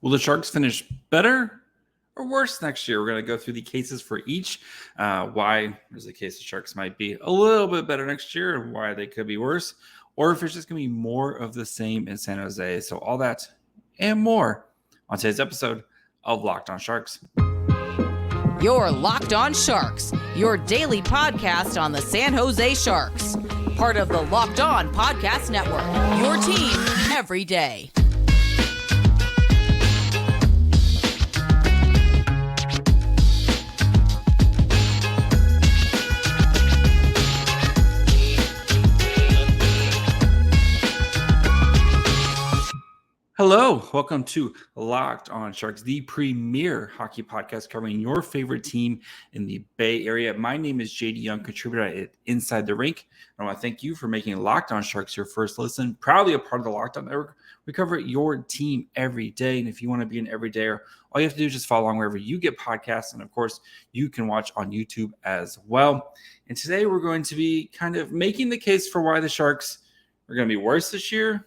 Will the Sharks finish better or worse next year? We're going to go through the cases for each, why there's a case the Sharks might be a little bit better next year and why they could be worse, or if it's just going to be more of the same in San Jose. So all that and more on today's episode of Locked On Sharks. You're Locked On Sharks, your daily podcast on the San Jose Sharks. Part of the Locked On Podcast Network, your team every day. Hello, welcome to Locked On Sharks, the premier hockey podcast covering your favorite team in the Bay Area. My name is JD Young, contributor at Inside the Rink. I want to thank you for making Locked On Sharks your first listen. Proudly a part of the Locked On Network. We cover your team every day, and if you want to be an everydayer, all you have to do is just follow along wherever you get podcasts, and of course, you can watch on YouTube as well. And today we're going to be kind of making the case for why the Sharks are going to be worse this year,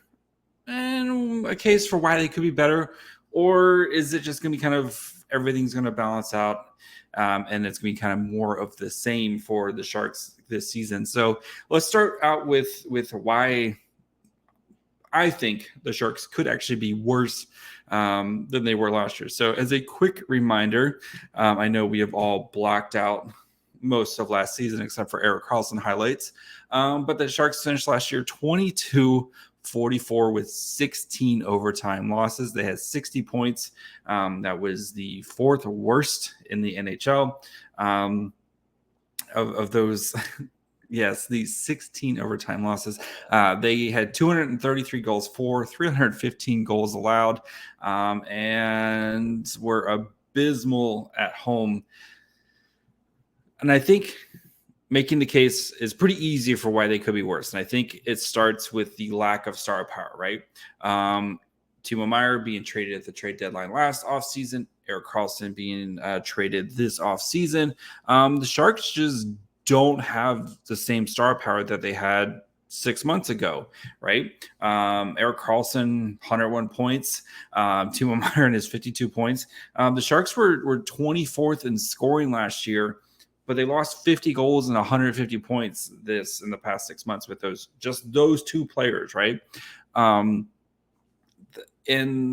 and a case for why they could be better, or is it just going to be kind of everything's going to balance out and it's going to be kind of more of the same for the Sharks this season? So let's start out with why I think the Sharks could actually be worse than they were last year. So as a quick reminder, I know we have all blocked out most of last season except for Erik Karlsson highlights, but the Sharks finished last year 22-44 with 16 overtime losses. They had 60 points. That was the fourth worst in the NHL. Of those, yes, these 16 overtime losses. They had 233 goals for, 315 goals allowed, and were abysmal at home. And I think making the case is pretty easy for why they could be worse. And I think it starts with the lack of star power, right? Timo Meier being traded at the trade deadline last offseason, Erik Karlsson being traded this offseason. The Sharks just don't have the same star power that they had 6 months ago, right? Erik Karlsson, 101 points. Timo Meier and his 52 points. The Sharks were 24th in scoring last year, but they lost 50 goals and 150 points in the past 6 months with those two players, right? And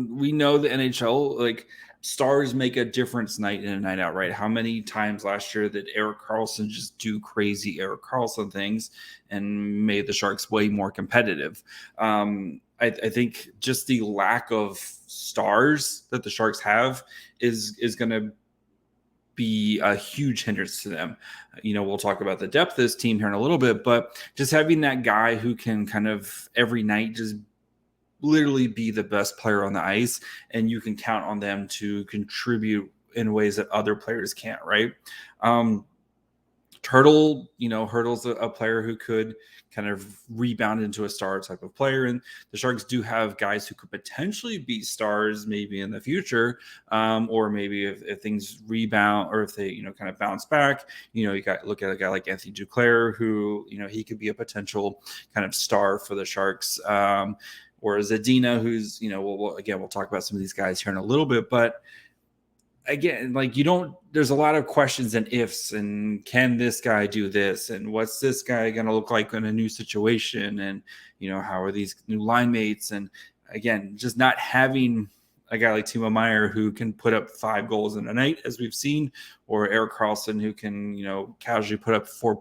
we know the NHL, like, stars make a difference night in and night out, right? How many times last year did Erik Karlsson just do crazy Erik Karlsson things and made the Sharks way more competitive? I think just the lack of stars that the Sharks have is going to be a huge hindrance to them. We'll talk about the depth of this team here in a little bit, but just having that guy who can kind of every night just literally be the best player on the ice, and you can count on them to contribute in ways that other players can't, right? Hurdle's a player who could kind of rebound into a star type of player. And the Sharks do have guys who could potentially be stars maybe in the future, or maybe if things rebound or if they, kind of bounce back, you got look at a guy like Anthony Duclair, who, he could be a potential kind of star for the Sharks. Or Zadina, who's, we'll talk about some of these guys here in a little bit, but again, there's a lot of questions and ifs, and can this guy do this? And what's this guy going to look like in a new situation? And, how are these new line mates? And again, just not having a guy like Timo Meier who can put up 5 goals in a night, as we've seen, or Erik Karlsson who can, casually put up 4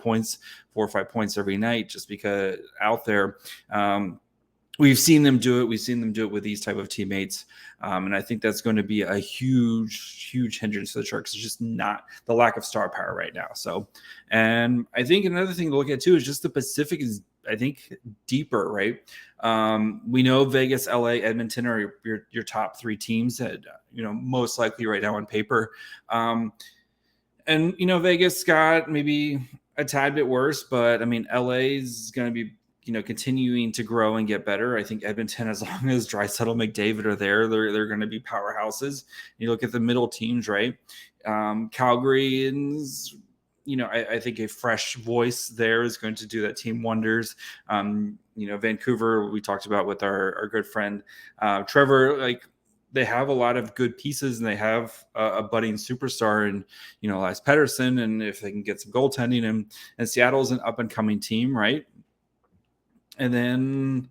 or 5 points every night just because out there. We've seen them do it. We've seen them do it with these type of teammates. And I think that's going to be a huge, huge hindrance to the Sharks. It's just not the lack of star power right now. So, and I think another thing to look at too is just the Pacific is, I think, deeper, right? We know Vegas, LA, Edmonton are your top 3 teams that, most likely right now on paper. And, Vegas got maybe a tad bit worse, but I mean, LA is going to be, continuing to grow and get better. I think Edmonton, as long as Draisaitl, McDavid are there, they're going to be powerhouses. You look at the middle teams, right? Calgary is, I think a fresh voice there is going to do that team wonders. Vancouver, we talked about with our good friend Trevor, they have a lot of good pieces, and they have a budding superstar and, Elias Pettersson, and if they can get some goaltending, and Seattle's an up and coming team, right? And then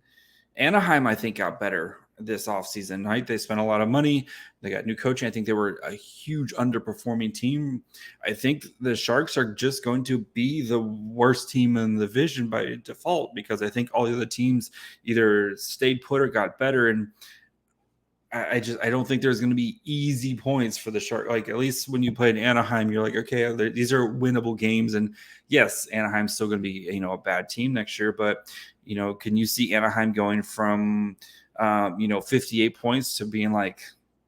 Anaheim, I think, got better this offseason, right? They spent a lot of money. They got new coaching. I think they were a huge underperforming team. I think the Sharks are just going to be the worst team in the division by default, because I think all the other teams either stayed put or got better. And I don't think there's going to be easy points for the Sharks. Like, at least when you play in Anaheim, you're like, okay, these are winnable games. And yes, Anaheim's still going to be, a bad team next year. But, can you see Anaheim going from, 58 points to being like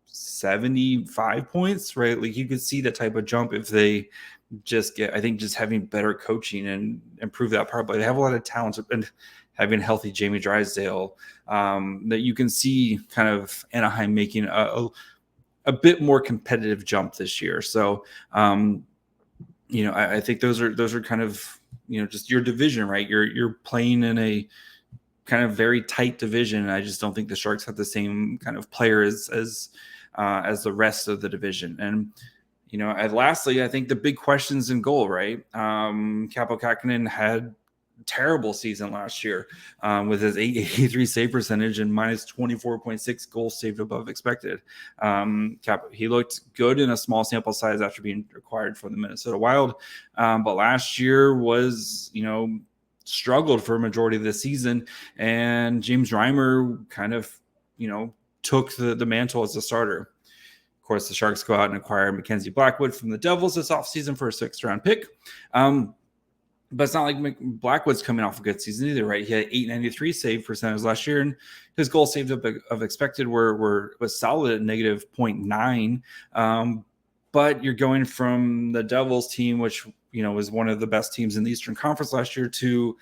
75 points, right? Like, you could see that type of jump if they just having better coaching and improve that part. But they have a lot of talent, and having healthy Jamie Drysdale, that you can see kind of Anaheim making a bit more competitive jump this year. So, I think those are kind of, just your division, right? You're playing in a kind of very tight division. And I just don't think the Sharks have the same kind of players as the rest of the division. And, lastly, I think the big questions in goal, right? Kaapo Kähkönen had terrible season last year, with his 883 save percentage and minus 24.6 goals saved above expected. He looked good in a small sample size after being acquired from the Minnesota Wild, but last year was, struggled for a majority of the season, and James Reimer kind of, took the mantle as a starter. Of course, the Sharks go out and acquire Mackenzie Blackwood from the Devils this offseason for a 6th-round pick. But it's not like Blackwood's coming off a good season either, right? He had 893 save percentage last year, and his goals saved up of expected was solid at negative 0.9. But you're going from the Devils team, which, was one of the best teams in the Eastern Conference last year, to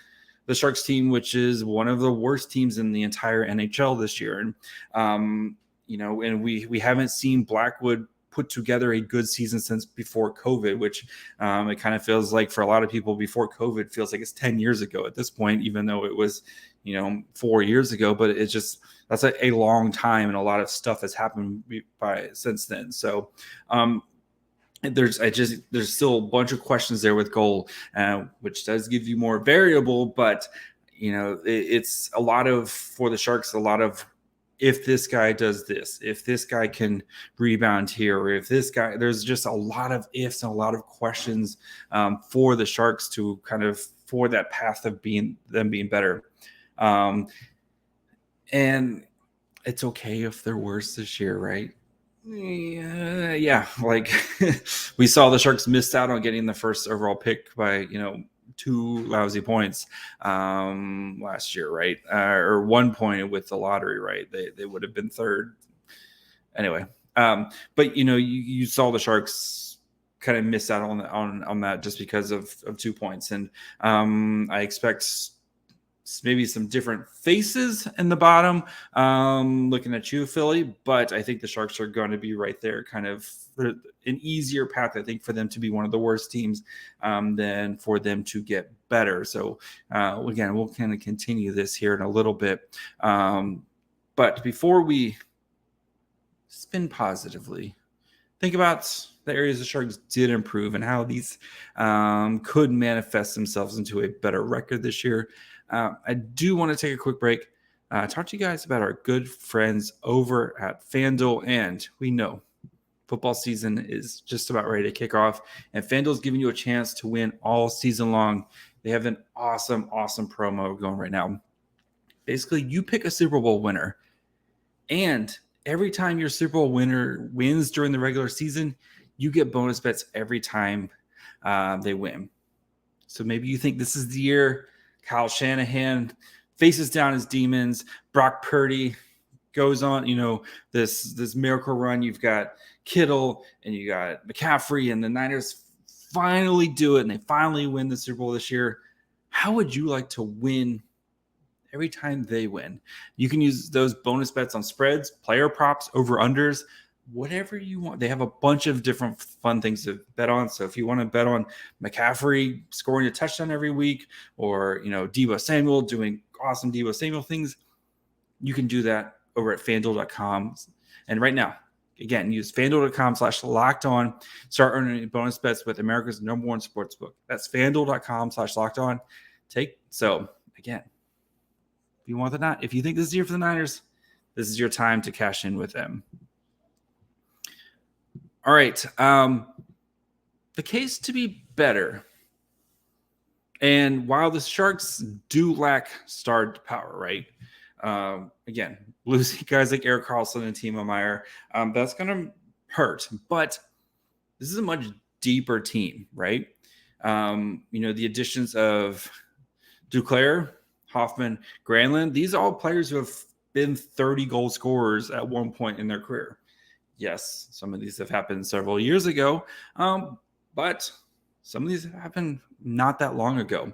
the Sharks team, which is one of the worst teams in the entire NHL this year. And, and we haven't seen Blackwood put together a good season since before COVID, which it kind of feels like for a lot of people before COVID feels like it's 10 years ago at this point, even though it was, 4 years ago, but it's just, that's a long time, and a lot of stuff has happened since then. So, there's still a bunch of questions there with goal, which does give you more variable, but it's a lot of, for the Sharks, a lot of, if this guy does this, if this guy can rebound here, or if this guy, there's just a lot of ifs and a lot of questions for the Sharks to kind of, for that path of being better. And it's okay if they're worse this year, right? Yeah, like we saw the Sharks missed out on getting the first overall pick by 2 lousy points last year, right? Or 1 point with the lottery, right? They would have been third anyway. But you saw the Sharks kind of miss out on that just because of 2 points, and I expect maybe some different faces in the bottom, looking at you, Philly, but I think the Sharks are going to be right there, kind of an easier path, I think, for them to be one of the worst teams than for them to get better. So again, we'll kind of continue this here in a little bit. But before we spin positively, think about the areas the Sharks did improve and how these could manifest themselves into a better record this year. I do want to take a quick break, talk to you guys about our good friends over at FanDuel. And we know football season is just about ready to kick off, and FanDuel is giving you a chance to win all season long. They have an awesome promo going right now. Basically, you pick a Super Bowl winner, and every time your Super Bowl winner wins during the regular season, you get bonus bets every time they win. So maybe you think this is the year Kyle Shanahan faces down his demons. Brock Purdy goes on, this miracle run. You've got Kittle and you got McCaffrey, and the Niners finally do it, and they finally win the Super Bowl this year. How would you like to win every time they win? You can use those bonus bets on spreads, player props, over-unders, whatever you want. They have a bunch of different fun things to bet on. So if you want to bet on McCaffrey scoring a touchdown every week, or Deebo Samuel doing awesome Deebo Samuel things, you can do that over at FanDuel.com. And right now, again, use FanDuel.com/lockedon. Start earning bonus bets with America's #1 sportsbook. That's FanDuel.com/lockedon. Again, if you think this is year for the Niners, this is your time to cash in with them. All right. The case to be better. And while the Sharks do lack star power, right? Again, losing guys like Erik Karlsson and Timo Meier, that's going to hurt. But this is a much deeper team, right? The additions of Duclair, Hoffman, Granlund, these are all players who have been 30-goal scorers at one point in their career. Yes, some of these have happened several years ago, but some of these have happened not that long ago.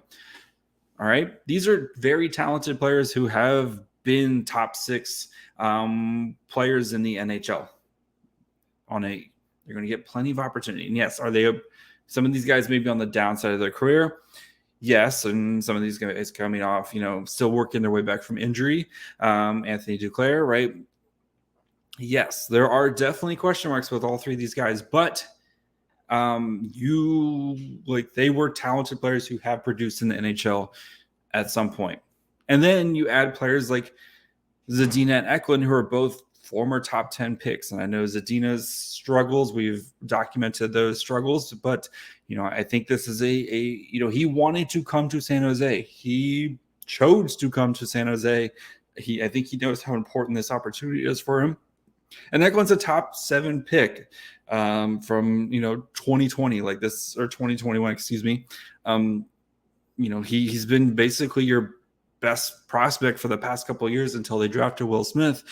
All right. These are very talented players who have been top 6 players in the NHL. They're going to get plenty of opportunity. And yes, some of these guys may be on the downside of their career? Yes. And some of these guys coming off, still working their way back from injury. Anthony Duclair, right? Yes, there are definitely question marks with all 3 of these guys, but they were talented players who have produced in the NHL at some point. And then you add players like Zadina and Eklund, who are both former top 10 picks. And I know Zadina's struggles, we've documented those struggles, but I think this is he wanted to come to San Jose. He chose to come to San Jose. I think he knows how important this opportunity is for him. And Eklund's a top 7 pick from 2020 or 2021, excuse me. He's been basically your best prospect for the past couple of years until they drafted Will Smith.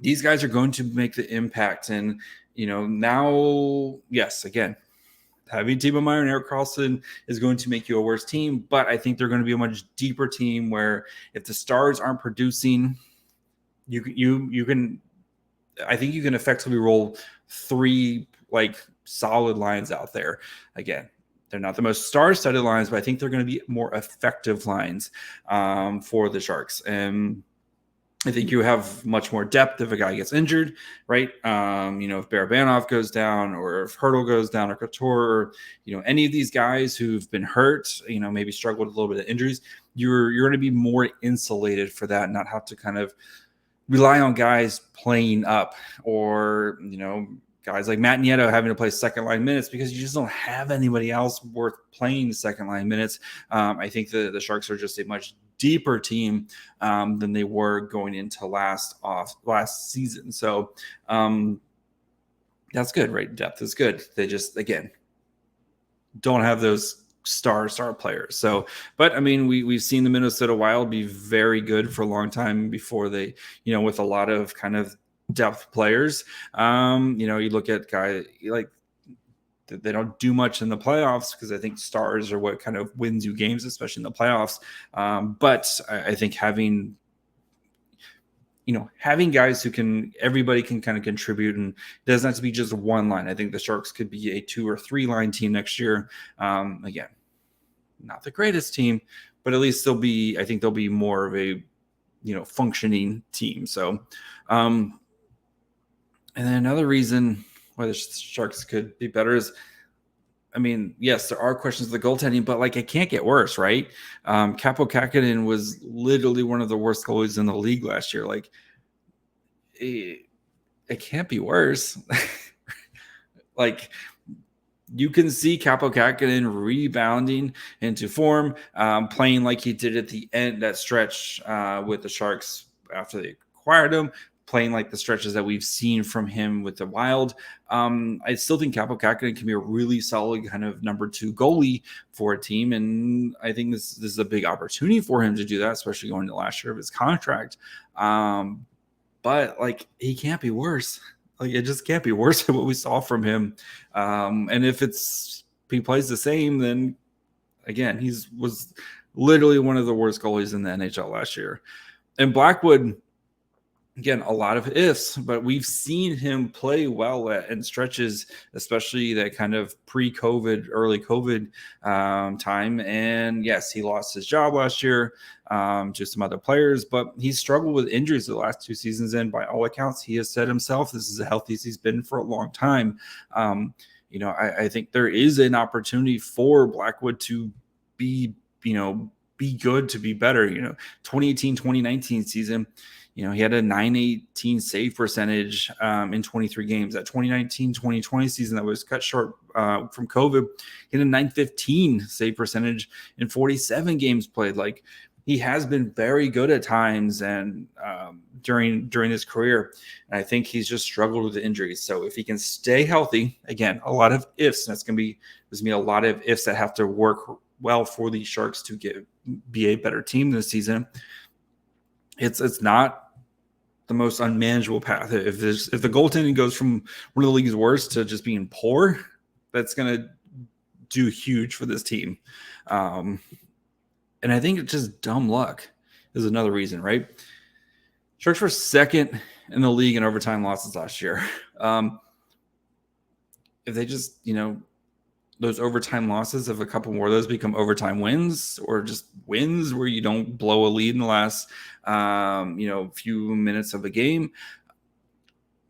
These guys are going to make the impact, and now, yes, again, having Timo Meier and Erik Karlsson is going to make you a worse team, but I think they're going to be a much deeper team where if the stars aren't producing, you can effectively roll 3 solid lines out there. Again, they're not the most star-studded lines, but I think they're going to be more effective lines for the Sharks. And I think you have much more depth if a guy gets injured, right? If Barabanov goes down, or if Hurdle goes down, or Couture, or any of these guys who've been hurt, maybe struggled with a little bit of injuries, you're going to be more insulated for that, and not have to kind of rely on guys playing up, or guys like Matt Nieto having to play second line minutes because you just don't have anybody else worth playing second line minutes. I think the Sharks are just a much deeper team than they were going into last season. So that's good, right? Depth is good. They just, again, don't have those star players. So, but I mean, we've seen the Minnesota Wild be very good for a long time before they, with a lot of kind of depth players. You look at guys like they don't do much in the playoffs because I think stars are what kind of wins you games, especially in the playoffs. But I think having guys who everybody can kind of contribute, and it doesn't have to be just one line. I think the Sharks could be a 2 or 3 line team next year. Again, not the greatest team, but at least they'll be more of a, functioning team. So, and then another reason why the Sharks could be better is, I mean, yes, there are questions of the goaltending, but it can't get worse, right? Kaapo Kähkönen was literally one of the worst goalies in the league last year. It can't be worse. You can see Kaapo Kähkönen rebounding into form, playing like he did at the end, that stretch with the Sharks after they acquired him, playing like the stretches that we've seen from him with the Wild. I still think Kaapo Kähkönen can be a really solid kind of number 2 goalie for a team, and I think this is a big opportunity for him to do that, especially going to the last year of his contract. But he can't be worse. It just can't be worse than what we saw from him. And if he plays the same, then again, was literally one of the worst goalies in the NHL last year. And Blackwood, again, a lot of ifs, but we've seen him play well in stretches, especially that kind of pre-COVID, early COVID time. And yes, he lost his job last year to some other players, but he struggled with injuries the last 2 seasons. And by all accounts, he has said himself, this is the healthiest he's been for a long time. I think there is an opportunity for Blackwood to be good, to be better. 2018, 2019 season, he had a .918 save percentage in 23 games. That 2019-2020 season that was cut short from COVID, he had a .915 save percentage in 47 games played. Like, he has been very good at times and during his career. And I think he's just struggled with the injuries. So if he can stay healthy, again, a lot of ifs. There's going to be a lot of ifs that have to work well for the Sharks to be a better team this season. It's not the most unmanageable path. If the goaltending goes from one of the league's worst to just being poor, that's going to do huge for this team. And I think it's just dumb luck is another reason, right? Sharks were second in the league in overtime losses last year. If they just, those overtime losses, if a couple more of those become overtime wins or just wins where you don't blow a lead in the last, few minutes of the game,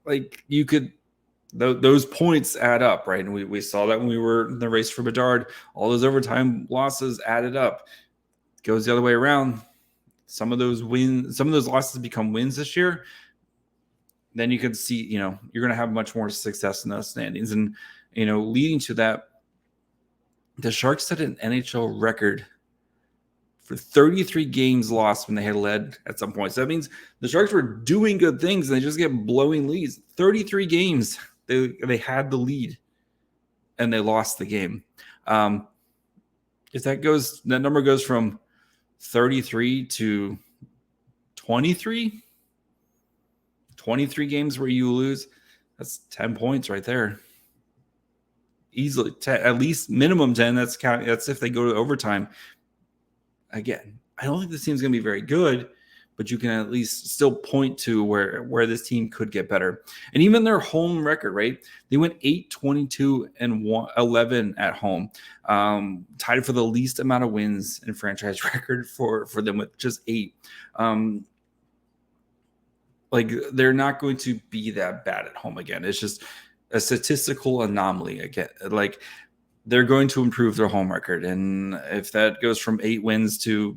like you could, those points add up, right? And we saw that when we were in the race for Bedard, all those overtime losses added up. It goes the other way around. Some of those losses become wins this year. Then you could see, you're going to have much more success in those standings. And, leading to that, the Sharks set an NHL record for 33 games lost when they had led at some point. So that means the Sharks were doing good things and they just get blowing leads. 33 games they had the lead and they lost the game. If that number goes from 33 to 23 games where you lose, that's 10 points right there. Easily, at least minimum 10. That's if they go to overtime. Again, I don't think this team's going to be very good, but you can at least still point to where this team could get better. And even their home record, right? They went 8-22-11 at home, tied for the least amount of wins in franchise record for them with just 8. They're not going to be that bad at home again. It's just a statistical anomaly again. Like, they're going to improve their home record. And if that goes from 8 wins to,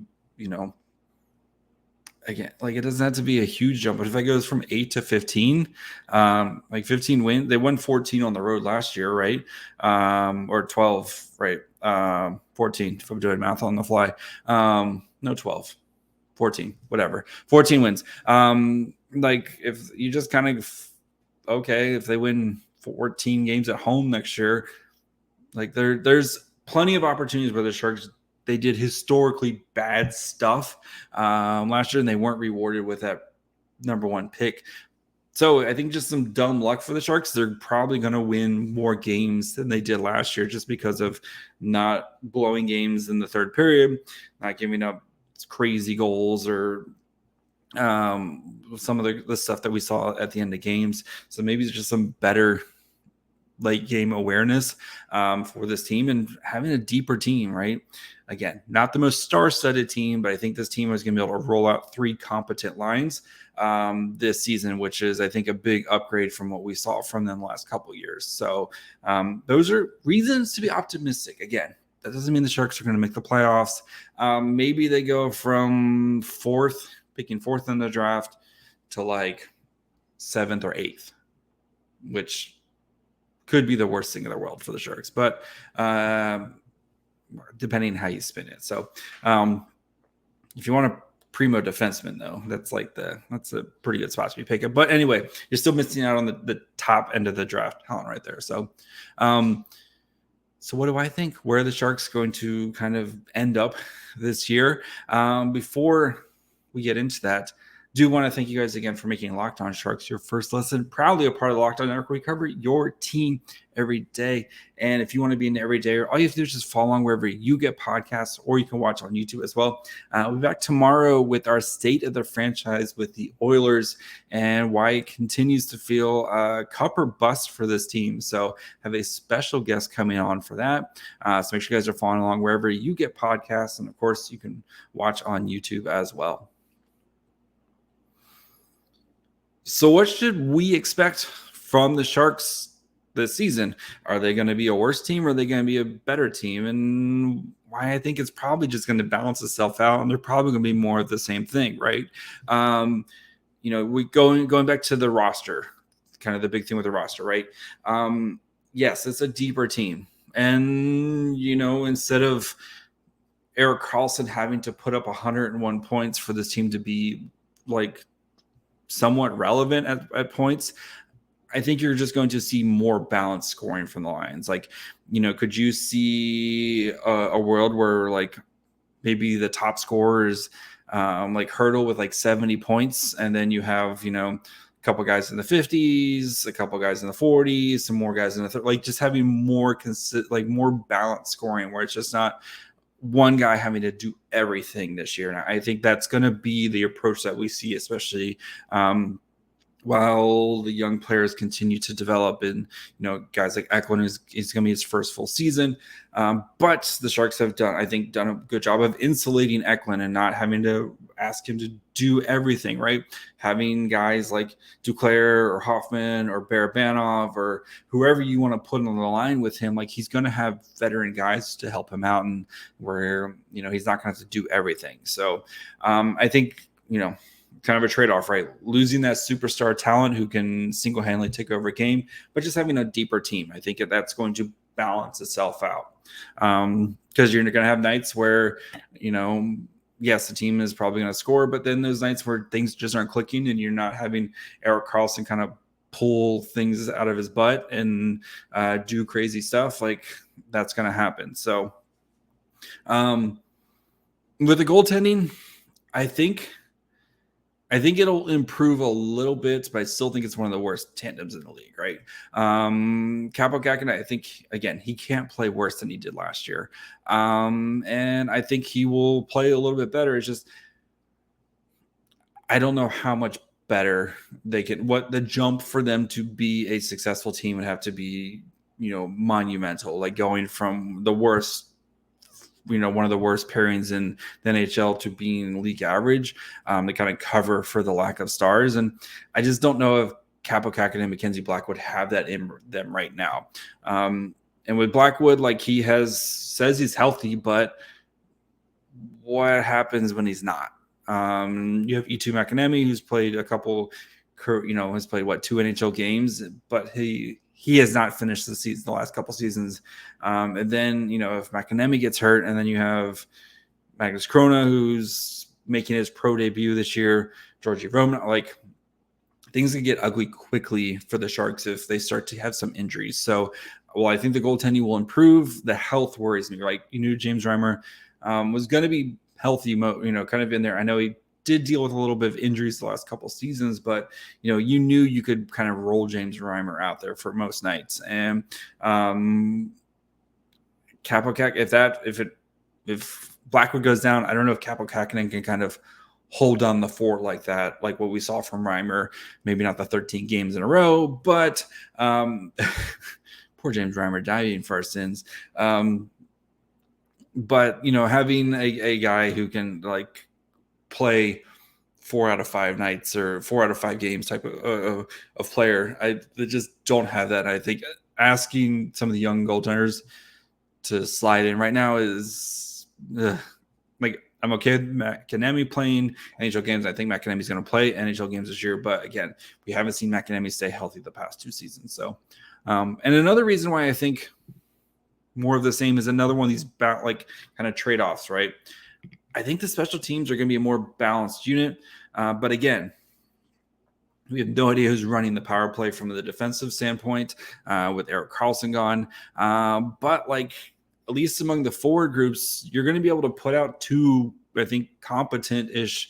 again, like, it doesn't have to be a huge jump, but if it goes from 8 to 15, 15 wins, they won 14 on the road last year, right? Or 12, right? 14, if I'm doing math on the fly. No, 12, 14, whatever. 14 wins. If you just kind of, if they win 14 games at home next year, like there's plenty of opportunities where the Sharks, they did historically bad stuff last year and they weren't rewarded with that number 1 pick. So I think just some dumb luck for the Sharks. They're probably going to win more games than they did last year just because of not blowing games in the third period, not giving up crazy goals or some of the stuff that we saw at the end of games. So maybe it's just some better late game awareness for this team and having a deeper team, right? Again, not the most star-studded team, but I think this team is going to be able to roll out 3 competent lines this season, which is, I think, a big upgrade from what we saw from them the last couple of years. So those are reasons to be optimistic. Again, that doesn't mean the Sharks are going to make the playoffs. Maybe they go from picking 4th in the draft to 7th or 8th, which could be the worst thing in the world for the Sharks, but depending on how you spin it. So if you want a primo defenseman, though, that's a pretty good spot to be picking. But anyway, you're still missing out on the top end of the draft talent right there. So what do I think? Where are the Sharks going to kind of end up this year? Before we get into that, Do want to thank you guys again for making Locked On Sharks your first listen. Proudly a part of the Locked On Network. We cover your team every day. And if you want to be an everydayer, all you have to do is just follow along wherever you get podcasts, or you can watch on YouTube as well. We'll be back tomorrow with our state of the franchise with the Oilers and why it continues to feel cup or bust for this team. So have a special guest coming on for that. So make sure you guys are following along wherever you get podcasts. And of course, you can watch on YouTube as well. So what should we expect from the Sharks this season? Are they going to be a worse team, or are they going to be a better team? And why I think it's probably just going to balance itself out, and they're probably going to be more of the same thing, right? We going back to the roster, kind of the big thing with the roster, right? Yes, it's a deeper team. And, instead of Erik Karlsson having to put up 101 points for this team to be like somewhat relevant at points, I think you're just going to see more balanced scoring from the Lions. Like, could you see a world where like maybe the top scorers like Hurdle with like 70 points, and then you have, a couple guys in the 50s, a couple guys in the 40s, some more guys in the like just having more more balanced scoring, where it's just not one guy having to do everything this year. And I think that's going to be the approach that we see, especially while the young players continue to develop. And, guys like Eklund is going to be his first full season. But the Sharks have done a good job of insulating Eklund and not having to ask him to do everything, right? Having guys like Duclair or Hoffman or Barabanov or whoever you want to put on the line with him, like he's going to have veteran guys to help him out, and where, he's not going to have to do everything. So I think, kind of a trade-off, right? Losing that superstar talent who can single-handedly take over a game, but just having a deeper team. I think that's going to balance itself out. Because you're going to have nights where, yes, the team is probably going to score, but then those nights where things just aren't clicking and you're not having Erik Karlsson kind of pull things out of his butt and do crazy stuff, like that's going to happen. So with the goaltending, I think it'll improve a little bit, but I still think it's one of the worst tandems in the league, right? Kaapo Kähkönen, I think, again, he can't play worse than he did last year. And I think he will play a little bit better. It's just, I don't know how much better they can, what the jump for them to be a successful team would have to be, monumental, like going from the worst, one of the worst pairings in the NHL to being league average, to kind of cover for the lack of stars. And I just don't know if Kaapo Kähkönen and Mackenzie Blackwood have that in them right now. And with Blackwood, like says he's healthy, but what happens when he's not? You have E2 McAnemy, who's played a couple, has played 2 NHL games, but he has not finished the season, the last couple seasons. And then, if McAnemy gets hurt, and then you have Magnus Krona, who's making his pro debut this year, Georgi Roman, like things can get ugly quickly for the Sharks if they start to have some injuries. So, I think the goaltending will improve. The health worries me, right? James Reimer was going to be healthy, kind of in there. I know he did deal with a little bit of injuries the last couple seasons, but you knew you could kind of roll James Reimer out there for most nights. And Kaapo Kähkönen, if Blackwood goes down, I don't know if Kaapo Kähkönen can kind of hold on the fort like that, like what we saw from Reimer. Maybe not the 13 games in a row, but poor James Reimer dying for our sins. But having a guy who can like play 4 out of 5 nights or 4 out of 5 games type of player, they just don't have that. I think asking some of the young goaltenders to slide in right now is like, I'm okay with McAnemy playing NHL games. I think McAnemy's going to play NHL games this year, but again, we haven't seen McAnemy stay healthy the past 2 seasons. So, and another reason why I think more of the same is another one of these kind of trade-offs, right? I think the special teams are going to be a more balanced unit. But again, we have no idea who's running the power play from the defensive standpoint with Erik Karlsson gone. But at least among the forward groups, you're going to be able to put out 2 I think, competent-ish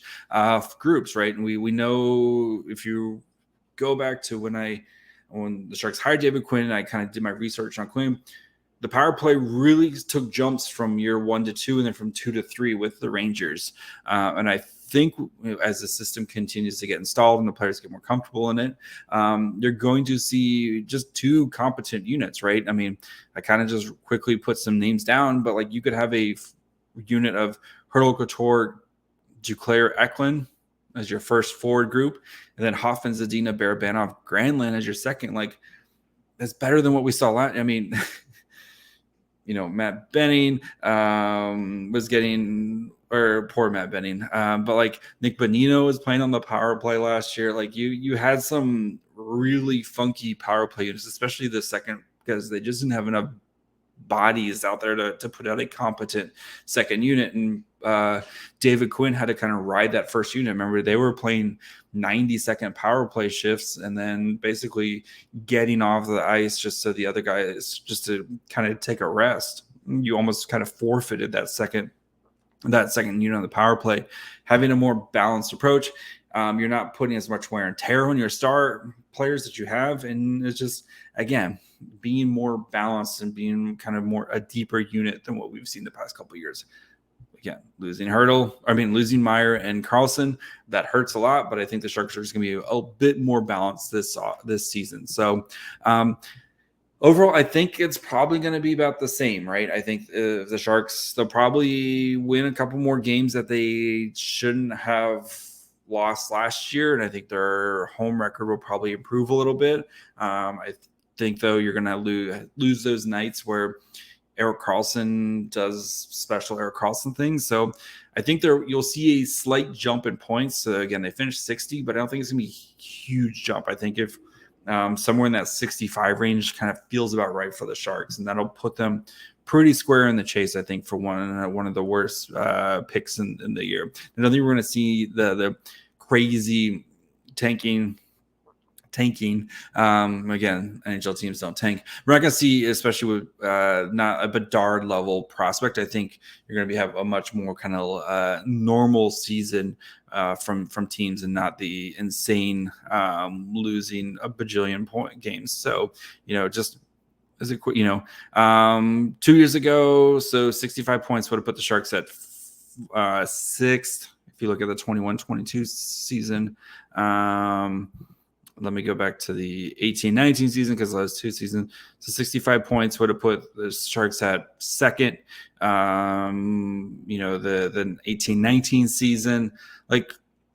groups, right? And we know, if you go back to when the Sharks hired David Quinn, and I kind of did my research on Quinn, the power play really took jumps from year 1 to 2 and then from 2 to 3 with the Rangers. And I think as the system continues to get installed and the players get more comfortable in it, you're going to see just 2 competent units, right? I mean, I kind of just quickly put some names down, but like you could have a unit of Hurdle, Couture, Duclair, Eklund as your first forward group, and then Hoffman, Zadina, Barabanov, Granlund as your second. Like, that's better than what we saw last. I mean, Matt Benning was getting, or poor Matt Benning, but like Nick Bonino was playing on the power play last year. Like you had some really funky power play units, especially the second, because they just didn't have enough bodies out there to put out a competent second unit. And David Quinn had to kind of ride that first unit. Remember, they were playing 90-second power play shifts and then basically getting off the ice just so the other guys just to kind of take a rest. You almost kind of forfeited that second unit on the power play. Having a more balanced approach, you're not putting as much wear and tear on your star players that you have, and it's just, again, being more balanced and being kind of more a deeper unit than what we've seen the past couple of years. Again, losing Meier and Karlsson, that hurts a lot, but I think the Sharks are just going to be a bit more balanced this season. So overall, I think it's probably going to be about the same, right? I think the Sharks, they'll probably win a couple more games that they shouldn't have lost last year, and I think their home record will probably improve a little bit. I think, though, you're going to lose those nights where Erik Karlsson does special Erik Karlsson things. So I think you'll see a slight jump in points. So again, they finished 60, but I don't think it's going to be a huge jump. I think if somewhere in that 65 range kind of feels about right for the Sharks, and that'll put them pretty square in the chase, I think, for one of the worst picks in the year. I don't think we're going to see the crazy tanking. Again, NHL teams don't tank. We're not going to see, especially with not a Bedard level prospect. I think you're going to have a much more kind of normal season from teams, and not the insane losing a bajillion point games. So, just as a quick, 2 years ago, so 65 points would have put the Sharks at 6th. If you look at the 21-22 season, let me go back to the 18-19 season, because those 2 seasons. So 65 points would have put the Sharks at 2nd. The 18-19 season, like,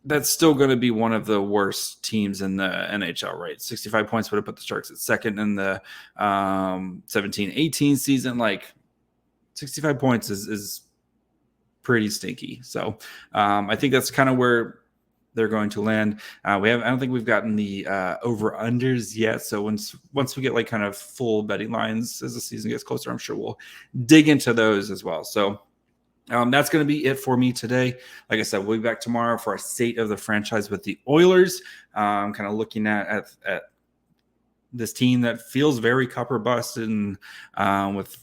that's still going to be one of the worst teams in the NHL, right? 65 points would have put the Sharks at 2nd in the 17-18 season. Like, 65 points is pretty stinky. So I think that's kind of where they're going to land. I don't think we've gotten the over-unders yet. So once we get like kind of full betting lines as the season gets closer, I'm sure we'll dig into those as well. So that's going to be it for me today. Like I said, we'll be back tomorrow for a state of the franchise with the Oilers. Kind of looking at this team that feels very cup or bust, and with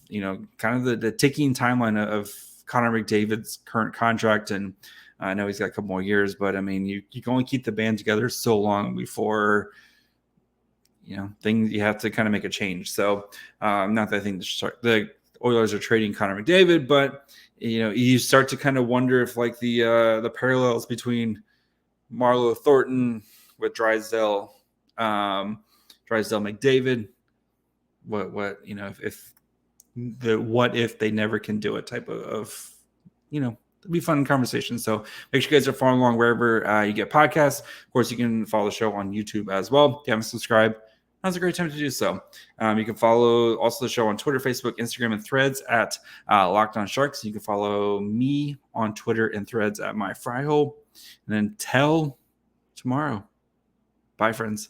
kind of the ticking timeline of Connor McDavid's current contract. And I know he's got a couple more years, but I mean, you can only keep the band together so long before things, you have to kind of make a change. So not that I think the Oilers are trading Connor McDavid, but you start to kind of wonder if like the parallels between Marlo Thornton with Drysdale McDavid, if they never can do it type of it'll be fun conversation. So make sure you guys are following along wherever you get podcasts. Of course, you can follow the show on YouTube as well. If you haven't subscribed, now's a great time to do so. You can follow also the show on Twitter, Facebook, Instagram, and Threads at Locked On Sharks. You can follow me on Twitter and Threads at MyFryhole. And until tomorrow, bye, friends.